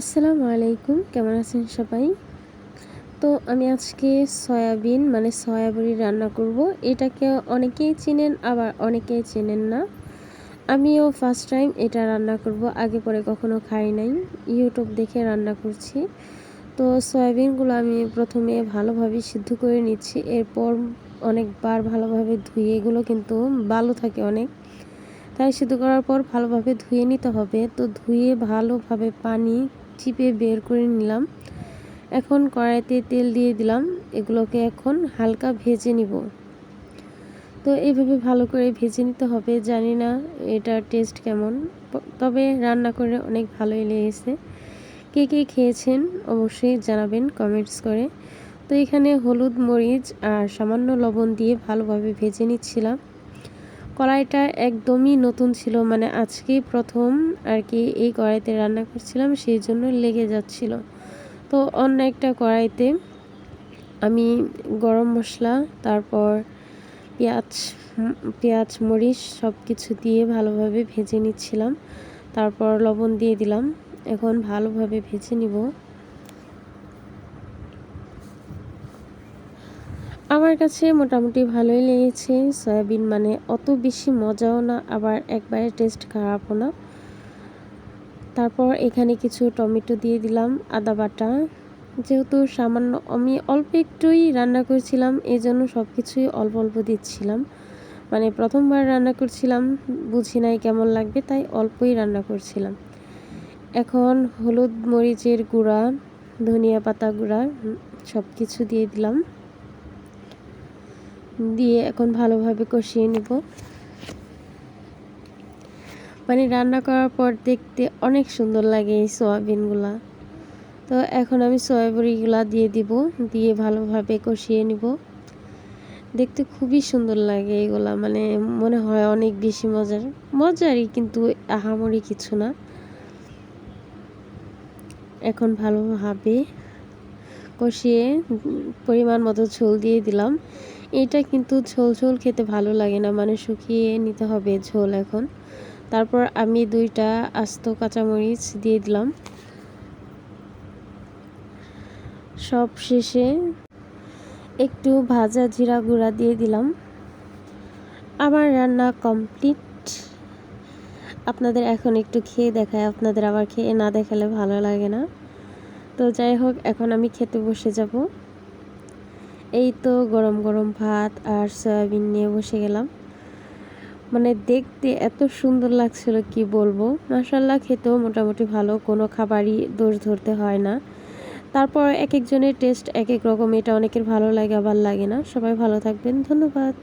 আসসালামু আলাইকুম, কেমন আছেন সবাই? তো আমি আজকে সয়াবিন সয়া বড়ি রান্না করব। এটাকে অনেকেই চেনেন, আবার অনেকেই চেনেন না। আমিও ফার্স্ট টাইম এটা রান্না করব, আগে পরে কখনো খাই নাই, ইউটিউব দেখে রান্না করছি। তো সয়াবিনগুলো আমি প্রথমে ভালোভাবে সিদ্ধ করে নিচ্ছি, এরপর অনেকবার ভালোভাবে ধুয়ে, এগুলো কিন্তু বালু থাকে অনেক, তাই সিদ্ধ করার পর ভালোভাবে ধুয়ে নিতে হবে। তো ধুয়ে ভালোভাবে পানি চিপে বের করে নিলাম। এখন কড়াইতে তেল দিয়ে দিলাম, এগুলোকে এখন হালকা ভেজে নিব। তো এইভাবে ভালো করে ভেজে নিতে হবে। জানি না এটার টেস্ট কেমন, তবে রান্না করে অনেক ভালোই লেগেছে। কে কে খেয়েছেন অবশ্যই জানাবেন কমেন্টস করে। তো এখানে হলুদ, মরিচ আর সামান্য লবণ দিয়ে ভালোভাবে ভেজে নিচ্ছিলাম। কড়াইটা একদমই নতুন ছিল, আজকেই প্রথম আর কি এই কড়াইতে রান্না করছিলাম, সেই জন্য লেগে যাচ্ছিল। তো অন্য একটা কড়াইতে আমি গরম মশলা, তারপর পেঁয়াজ মরিচ সব কিছু দিয়ে ভালোভাবে ভেজে নিচ্ছিলাম। তারপর লবণ দিয়ে দিলাম, এখন ভালোভাবে ভেজে নিব। আমার কাছে মোটামুটি ভালোই লেগেছে। সয়াবিন অত বেশি মজাও না, আবার একবারে টেস্ট খারাপও না। তারপর এখানে কিছু টমেটো দিয়ে দিলাম, আদা বাটা। যেহেতু সামান্য আমি অল্প একটুই রান্না করছিলাম, এই জন্য সব কিছুই অল্প অল্প দিচ্ছিলাম। প্রথমবার রান্না করছিলাম, বুঝি নাই কেমন লাগবে, তাই অল্পই রান্না করছিলাম। এখন হলুদ মরিচের গুঁড়া, ধনিয়া পাতা গুঁড়া সব কিছু দিয়ে দিলাম, দিয়ে এখন ভালোভাবে কষিয়ে নিব। রান্না করার পর দেখতে অনেক সুন্দর লাগে এই সয়াবিনগুলা। তো এখন আমি সয়াবড়িগুলা দিয়ে দিব, দিয়ে ভালোভাবে কষিয়ে নিব। দেখতে খুবই সুন্দর লাগে এগুলা, মনে হয় অনেক বেশি মজারই, কিন্তু আহামরি কিছু না। এখন ভালোভাবে কষিয়ে পরিমাণ মতো ঝোল দিয়ে দিলাম। এটা কিন্তু ঝোল ঝোল খেতে ভালো লাগে না, শুকিয়ে নিতে হবে ঝোল এখন। তারপর আমি 2টা আস্ত কাঁচামরিচ দিয়ে দিলাম। সব শেষে একটু ভাজা জিরা গুঁড়া দিয়ে দিলাম। আমার রান্না কমপ্লিট। আপনাদের এখন একটু খেয়ে দেখায়, আপনাদের আবার খেয়ে না দেখালে ভালো লাগে না। তো যাই হোক, এখন আমি খেতে বসে যাব। এই তো গরম গরম ভাত আর সয়াবিন নিয়ে বসে গেলাম। দেখতে এত সুন্দর লাগছিল কি বলবো। মাশাআল্লাহ, খেতেও মোটামুটি ভালো, কোনো খাবারই দোষ ধরতে হয় না। তারপর এক একজনের টেস্ট এক এক রকম, এটা অনেকের ভালো লাগে আবার লাগে না। সবাই ভালো থাকবেন, ধন্যবাদ।